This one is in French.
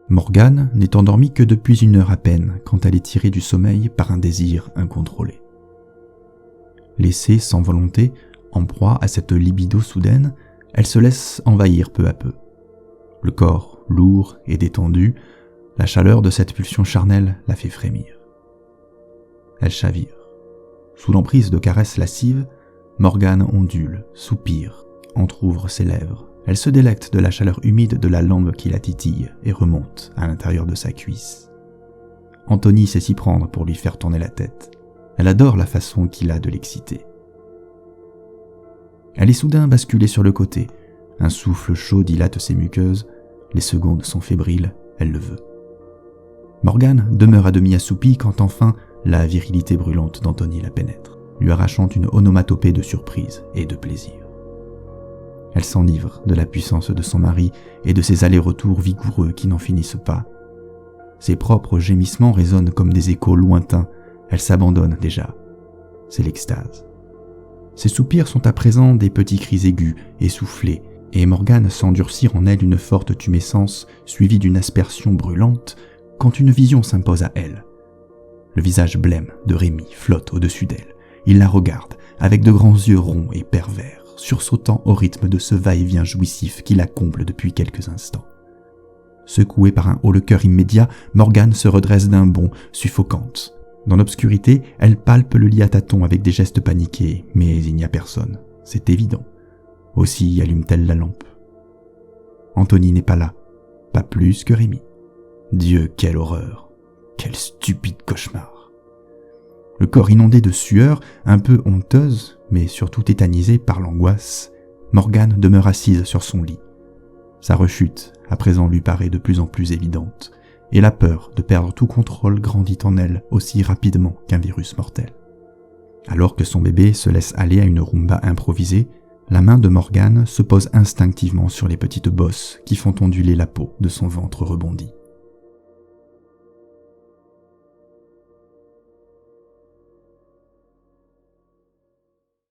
Morgane n'est endormie que depuis 1 heure à peine quand elle est tirée du sommeil par un désir incontrôlé. Laissée sans volonté, en proie à cette libido soudaine, elle se laisse envahir peu à peu. Le corps lourd et détendu, la chaleur de cette pulsion charnelle la fait frémir. Elle chavire. Sous l'emprise de caresses lascives, Morgane ondule, soupire, entr'ouvre ses lèvres. Elle se délecte de la chaleur humide de la langue qui la titille et remonte à l'intérieur de sa cuisse. Anthony sait s'y prendre pour lui faire tourner la tête. Elle adore la façon qu'il a de l'exciter. Elle est soudain basculée sur le côté. Un souffle chaud dilate ses muqueuses. Les secondes sont fébriles, elle le veut. Morgane demeure à demi assoupie quand enfin la virilité brûlante d'Anthony la pénètre, lui arrachant une onomatopée de surprise et de plaisir. Elle s'enivre de la puissance de son mari et de ses allers-retours vigoureux qui n'en finissent pas. Ses propres gémissements résonnent comme des échos lointains. Elle s'abandonne déjà. C'est l'extase. Ses soupirs sont à présent des petits cris aigus, essoufflés, et Morgane sent durcir en elle une forte tumescence suivie d'une aspersion brûlante quand une vision s'impose à elle. Le visage blême de Rémi flotte au-dessus d'elle. Il la regarde avec de grands yeux ronds et pervers, sursautant au rythme de ce va-et-vient jouissif qui la comble depuis quelques instants. Secouée par un haut-le-cœur immédiat, Morgane se redresse d'un bond, suffocante. Dans l'obscurité, elle palpe le lit à tâtons avec des gestes paniqués, mais il n'y a personne, c'est évident. Aussi allume-t-elle la lampe. Anthony n'est pas là, pas plus que Rémi. Dieu, quelle horreur, quel stupide cauchemar. Le corps inondé de sueur, un peu honteuse, mais surtout tétanisée par l'angoisse, Morgane demeure assise sur son lit. Sa rechute, à présent, lui paraît de plus en plus évidente, et la peur de perdre tout contrôle grandit en elle aussi rapidement qu'un virus mortel. Alors que son bébé se laisse aller à une rumba improvisée, la main de Morgane se pose instinctivement sur les petites bosses qui font onduler la peau de son ventre rebondi.